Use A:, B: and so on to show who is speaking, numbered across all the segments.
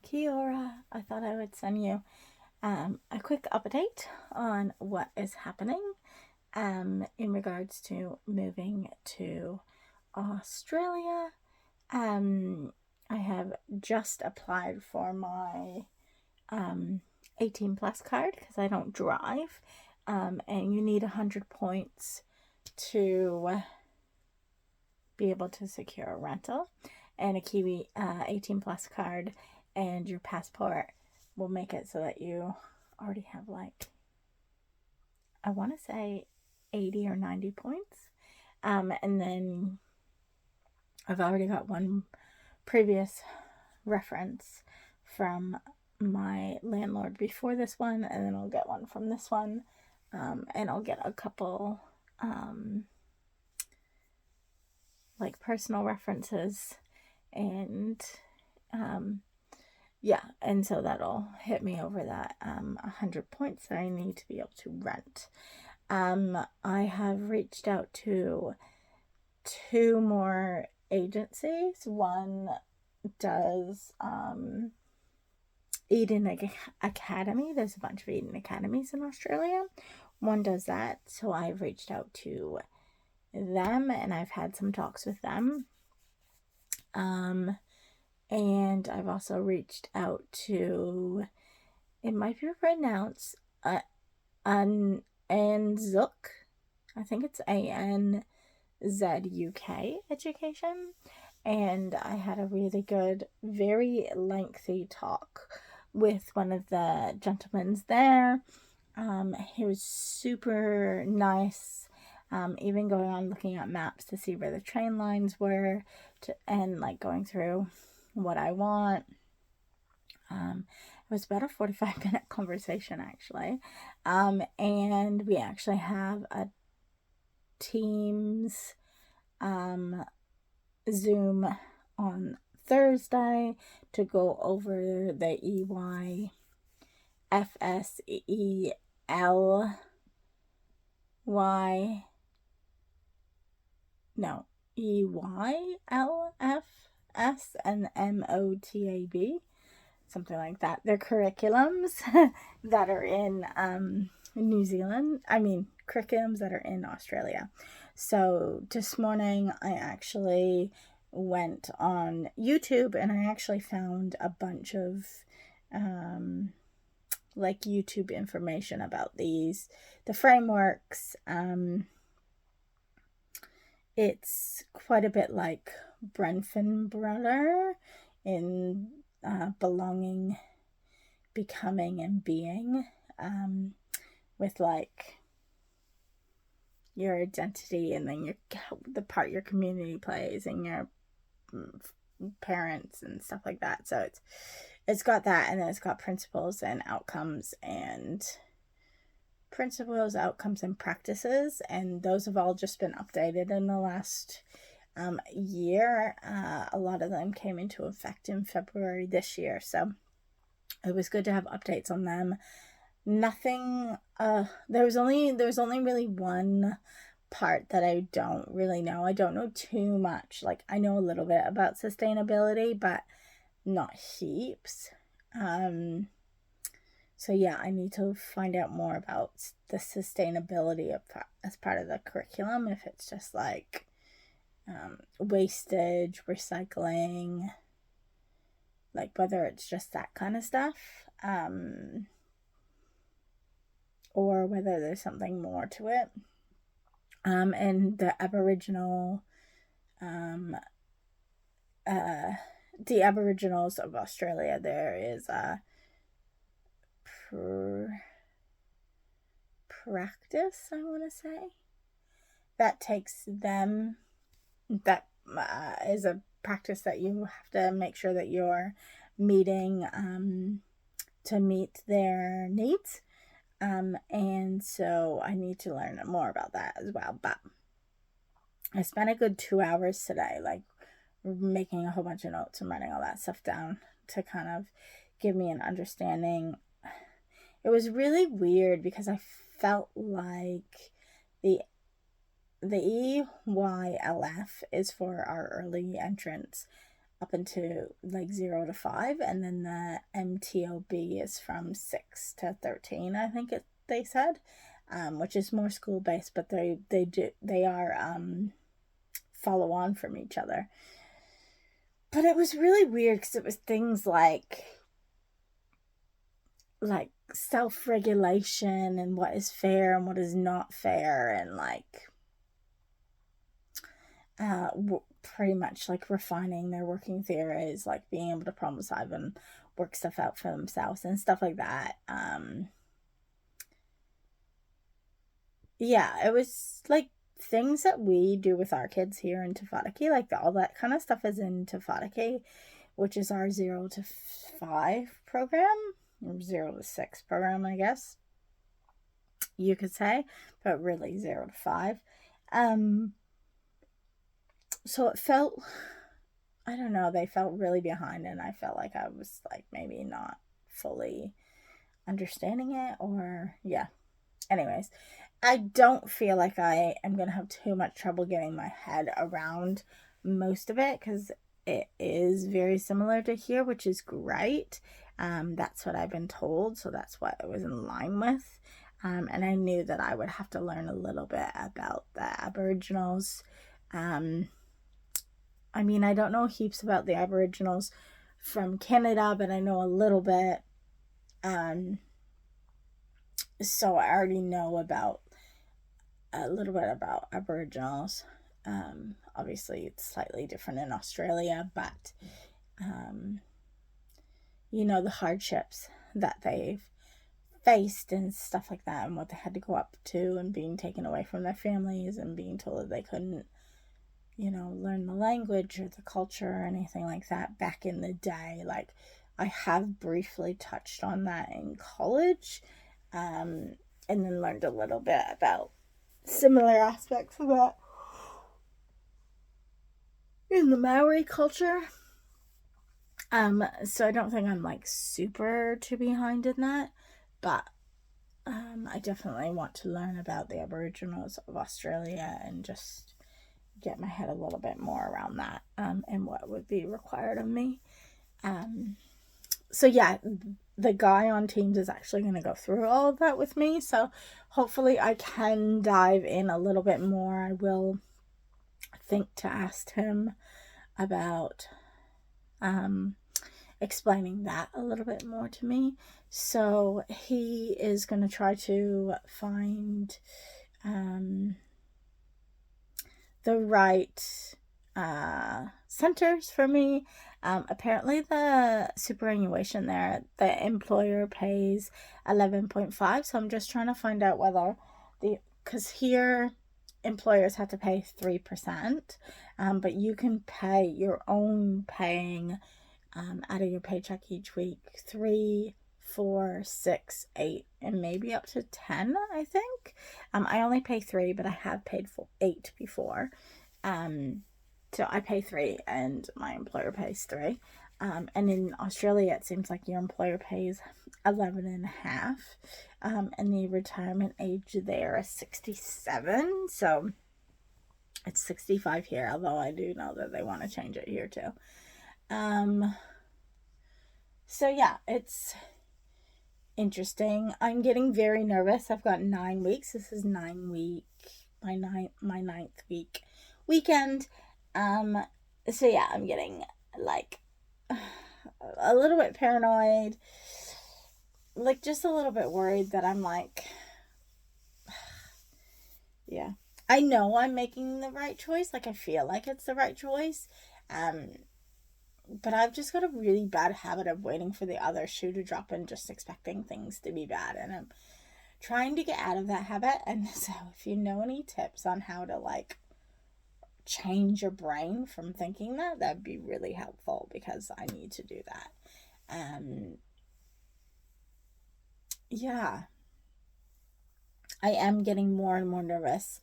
A: Kia ora. I thought I would send you a quick update on what is happening in regards to moving to Australia. I have just applied for my 18 plus card because I don't drive, and you need 100 points to be able to secure a rental, and a Kiwi 18 plus card and your passport will make it so that you already have, like, I want to say 80 or 90 points. And then I've already got one previous reference from my landlord before this one, and then I'll get one from this one, and I'll get a couple like personal references, and yeah, and so that'll hit me over that 100 points that I need to be able to rent. I have reached out to two more agencies. One does Eden Academy. There's a bunch of Eden Academies in Australia. One does that, so I've reached out to them and I've had some talks with them. And I've also reached out to, it might be pronounced Anzuk. I think it's ANZUK Education. And I had a really good, very lengthy talk with one of the gentlemen there. He was super nice. Even going on looking at maps to see where the train lines were, and like going through what I want. It was about a 45-minute conversation, actually. And we actually have a Teams Zoom on Thursday to go over the EYFSELFS and MOTAB, something like that. They're curriculums that are in New Zealand. Curriculums that are in Australia. So this morning I actually went on YouTube and I actually found a bunch of like YouTube information about the frameworks. It's quite a bit like Brenfenbrunner in belonging, becoming, and being, with like your identity and then the part your community plays and your parents and stuff like that. So it's got that, and then it's got principles, outcomes, and practices, and those have all just been updated in the last year. A lot of them came into effect in February this year, so it was good to have updates on them. Nothing there was only really one part that I don't really know. I don't know too much. Like, I know a little bit about sustainability, but not heaps. So yeah, I need to find out more about the sustainability as part of the curriculum. If it's just like wastage, recycling, like whether it's just that kind of stuff, or whether there's something more to it. And the Aboriginals of Australia, there is a practice, I want to say, that takes them, that is a practice that you have to make sure that you're meeting to meet their needs. And so I need to learn more about that as well. But I spent a good 2 hours today, like making a whole bunch of notes and writing all that stuff down to kind of give me an understanding. It was really weird because I felt like the EYLF is for our early entrance up into like 0 to 5, and then the MTOB is from 6 to 13, I think they said, which is more school based, but they are follow on from each other. But it was really weird because it was things like self-regulation and what is fair and what is not fair, and like pretty much like refining their working theories, like being able to problem solve and work stuff out for themselves and stuff like that. Yeah, it was like things that we do with our kids here in Te Whanake, like all that kind of stuff is in Te Whanake, which is our 0 to 5 program, or 0 to 6 program, I guess you could say, but really 0 to 5. So it felt, I don't know, they felt really behind, and I felt like I was like maybe not fully understanding it, or yeah. Anyways, I don't feel like I am going to have too much trouble getting my head around most of it, because it is very similar to here, which is great. That's what I've been told, so that's what I was in line with. And I knew that I would have to learn a little bit about the Aboriginals. I mean, I don't know heaps about the Aboriginals from Canada, but I know a little bit. So I already know about a little bit about Aboriginals. Obviously, it's slightly different in Australia, but you know, the hardships that they've faced and stuff like that, and what they had to go up to, and being taken away from their families, and being told that they couldn't, you know, learn the language or the culture or anything like that back in the day. Like, I have briefly touched on that in college, and then learned a little bit about similar aspects of that in the Maori culture. So I don't think I'm like super too behind in that, but I definitely want to learn about the Aboriginals of Australia and just get my head a little bit more around that, and what would be required of me. So yeah, the guy on Teams is actually going to go through all of that with me, so hopefully I can dive in a little bit more. I will think to ask him about explaining that a little bit more to me. So he is going to try to find the right centers for me. Apparently the superannuation there, the employer pays 11.5, so I'm just trying to find out whether because here employers have to pay 3%, but you can pay your own paying out of your paycheck each week 3, 4, 6, 8, and maybe up to 10, I think. I only pay 3, but I have paid for 8 before. So I pay 3 and my employer pays 3. And in Australia, it seems like your employer pays 11.5. And the retirement age there is 67. So it's 65 here, although I do know that they want to change it here too. So yeah, it's interesting. I'm getting very nervous. I've got 9 weeks. This is my ninth weekend. So yeah, I'm getting like a little bit paranoid, like just a little bit worried that I'm like, yeah, I know I'm making the right choice. Like, I feel like it's the right choice. But I've just got a really bad habit of waiting for the other shoe to drop and just expecting things to be bad. And I'm trying to get out of that habit. And so if you know any tips on how to like change your brain from thinking that, that'd be really helpful, because I need to do that. Yeah, I am getting more and more nervous.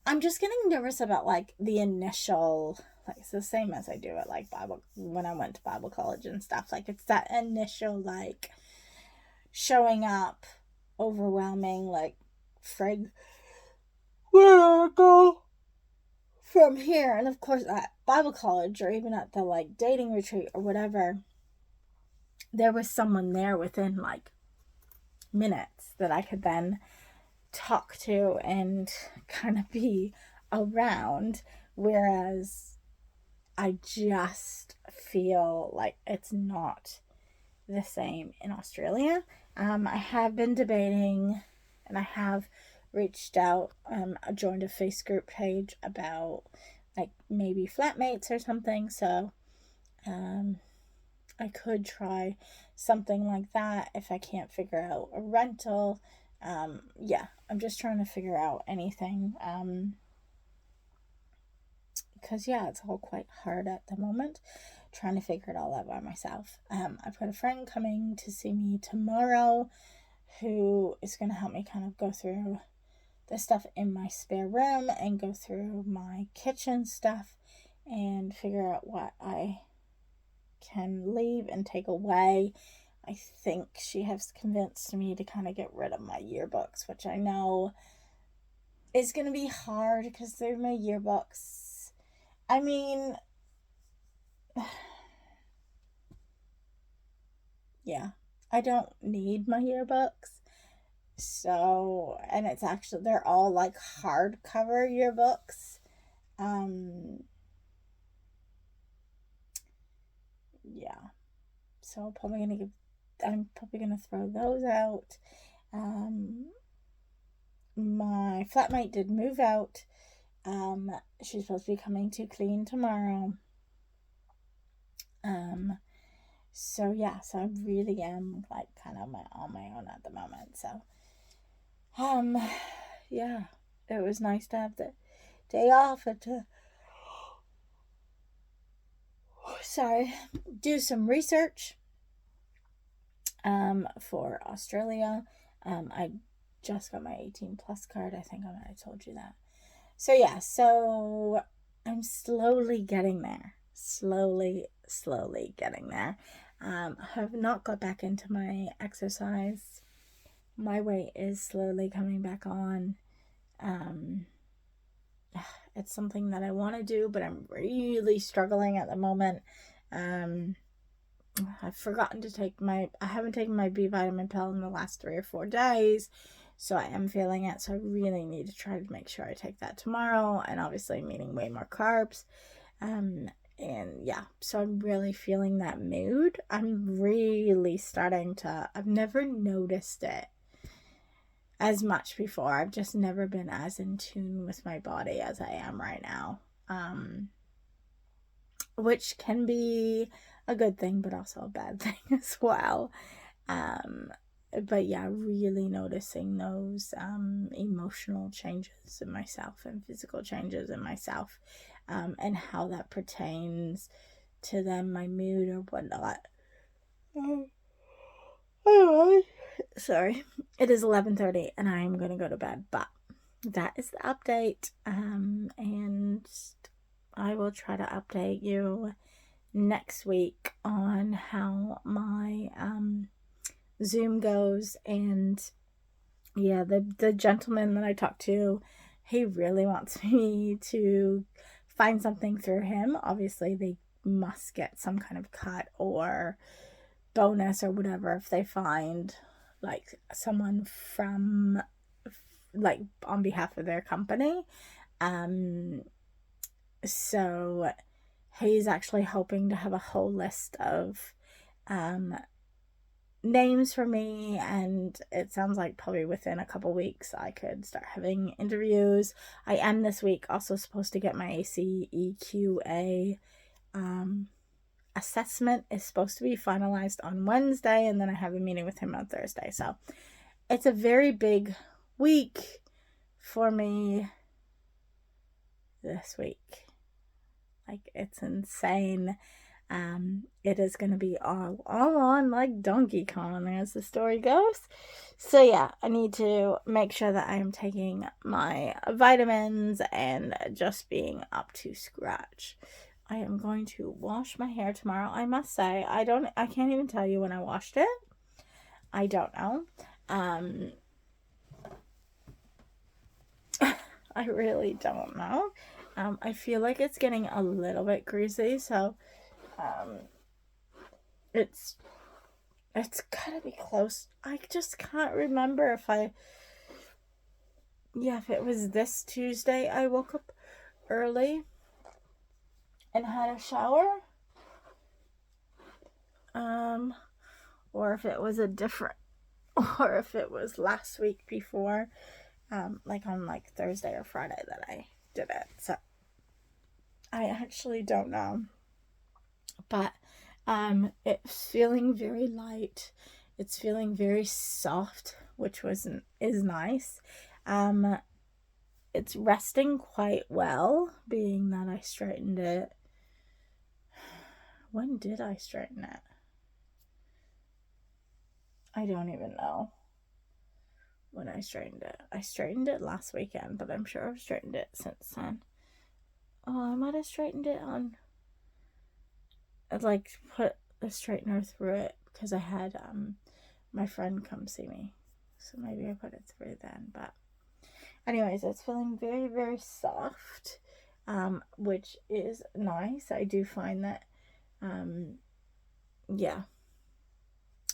A: I'm just getting nervous about like the initial, like it's the same as I do at like Bible, when I went to Bible college and stuff. Like, it's that initial like showing up, overwhelming, like, frig, where do I go from here? And of course that Bible college or even at the like dating retreat or whatever, there was someone there within like minutes that I could then talk to and kind of be around. Whereas I just feel like it's not the same in Australia. I have been debating and I have reached out, I joined a Facebook page about like maybe flatmates or something. So I could try something like that if I can't figure out a rental. Yeah, I'm just trying to figure out anything. Because yeah, it's all quite hard at the moment, trying to figure it all out by myself. I've got a friend coming to see me tomorrow who is going to help me kind of go through the stuff in my spare room and go through my kitchen stuff and figure out what I can leave and take away. I think she has convinced me to kind of get rid of my yearbooks, which I know is going to be hard because they're my yearbooks. I mean, yeah, I don't need my yearbooks. So, and it's actually, they're all like hardcover yearbooks. Yeah. So I'm probably gonna throw those out. My flatmate did move out. She's supposed to be coming to clean tomorrow. So yeah, so I really am like kind of on my own at the moment. So, yeah, it was nice to have the day off and to, do some research, for Australia. I just got my 18 plus card. I think I might have told you that. So yeah, so I'm slowly getting there. Slowly getting there. I have not got back into my exercise. My weight is slowly coming back on. It's something that I want to do, but I'm really struggling at the moment. I've forgotten to I haven't taken my B vitamin pill in the last 3 or 4 days. So I am feeling it. So I really need to try to make sure I take that tomorrow. And obviously I'm eating way more carbs. And yeah, so I'm really feeling that mood. I'm really starting to, I've never noticed it as much before. I've just never been as in tune with my body as I am right now. Which can be a good thing, but also a bad thing as well. But yeah, really noticing those emotional changes in myself and physical changes in myself, and how that pertains to then my mood or whatnot. Anyway, sorry, it is 11:30 and I am going to go to bed, but that is the update, and I will try to update you next week on how my Zoom goes. And yeah, the gentleman that I talked to, he really wants me to find something through him. Obviously they must get some kind of cut or bonus or whatever if they find like someone from like on behalf of their company. So he's actually hoping to have a whole list of names for me, and it sounds like probably within a couple weeks I could start having interviews. I am this week also supposed to get my ACEQA assessment. Is supposed to be finalized on Wednesday, and then I have a meeting with him on Thursday. So it's a very big week for me this week. Like, it's insane. It is going to be all on like Donkey Kong, as the story goes. So yeah, I need to make sure that I am taking my vitamins and just being up to scratch. I am going to wash my hair tomorrow. I must say, I can't even tell you when I washed it. I don't know. I really don't know. I feel like it's getting a little bit greasy, so um, it's gotta be close. I just can't remember if it was this Tuesday I woke up early and had a shower, um, or if it was a different, or if it was last week before, like on like Thursday or Friday that I did it. So I actually don't know, but it's feeling very light. It's feeling very soft, which is nice. Um, it's resting quite well, being that I straightened it. When did I straighten it? I don't even know when I straightened it. I straightened it last weekend, but I'm sure I've straightened it since then. Oh, I might have straightened it on. I'd like put the straightener through it because I had my friend come see me, so maybe I put it through then. But anyways, it's feeling very very soft, which is nice. I do find that, yeah,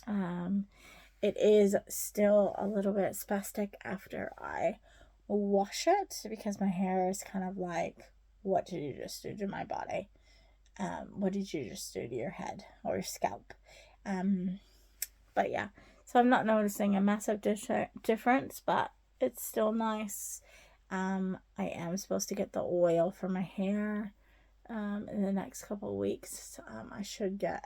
A: um, it is still a little bit spastic after I wash it because my hair is kind of like, what did you just do to my body? What did you just do to your head or your scalp? But yeah, so I'm not noticing a massive difference, but it's still nice. I am supposed to get the oil for my hair in the next couple of weeks. I should get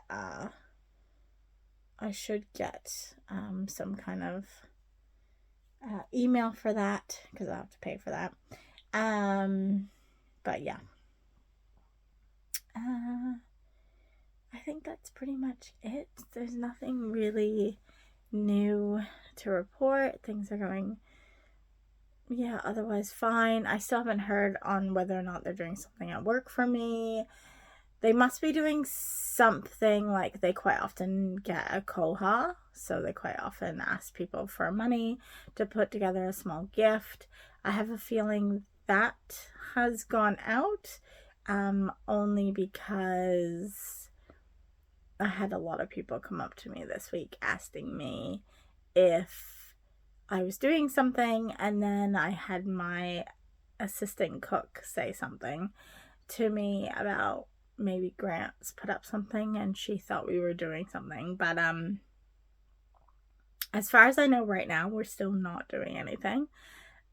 A: some kind of email for that because I'll have to pay for that. But yeah, I think that's pretty much it. There's nothing really new to report. Things are going, otherwise fine. I still haven't heard on whether or not they're doing something at work for me. They must be doing something, like they quite often get a koha, so they quite often ask people for money to put together a small gift. I have a feeling that has gone out, only because I had a lot of people come up to me this week asking me if I was doing something, and then I had my assistant cook say something to me about maybe Grant's put up something and she thought we were doing something. But as far as I know right now, we're still not doing anything.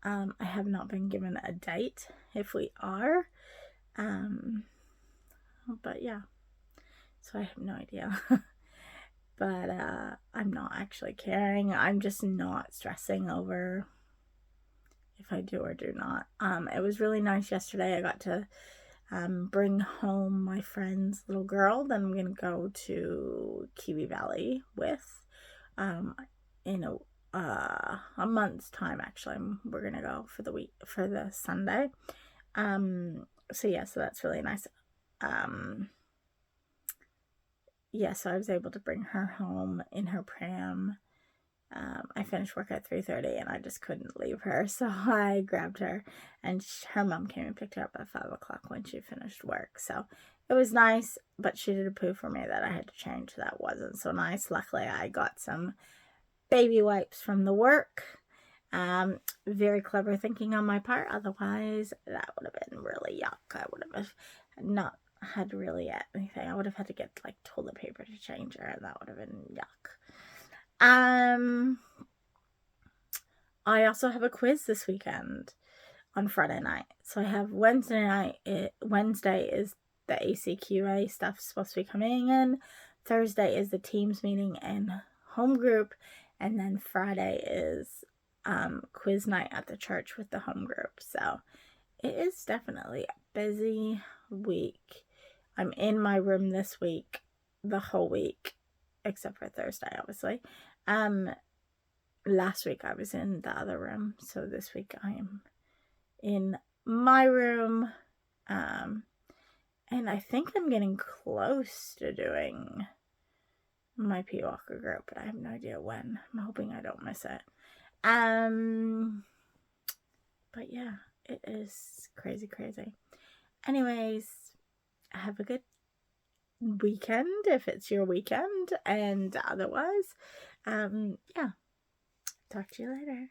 A: I have not been given a date if we are. But yeah. So I have no idea. But I'm not actually caring. I'm just not stressing over if I do or do not. It was really nice yesterday. I got to bring home my friend's little girl that I'm gonna go to Kiwi Valley with, in a month's time. Actually, we're gonna go for the week, for the Sunday. So yeah, so that's really nice. Yeah, so I was able to bring her home in her pram. I finished work at 3:30 and I just couldn't leave her, so I grabbed her, and her mom came and picked her up at 5 o'clock when she finished work. So it was nice, but she did a poo for me that I had to change. That wasn't so nice. Luckily, I got some baby wipes from the work. Very clever thinking on my part. Otherwise, that would have been really yuck. I would have not had really anything. I would have had to get like toilet paper to change her, and that would have been yuck. I also have a quiz this weekend on Friday night. So I have Wednesday night. Wednesday is the ACQA stuff supposed to be coming in. Thursday is the Teams meeting and home group. And then Friday is quiz night at the church with the home group. So it is definitely a busy week. I'm in my room this week, the whole week, except for Thursday, obviously. Last week I was in the other room, so this week I am in my room. And I think I'm getting close to doing my P Walker group, but I have no idea when. I'm hoping I don't miss it. But yeah, it is crazy. Anyways, have a good weekend if it's your weekend, and otherwise, yeah, talk to you later.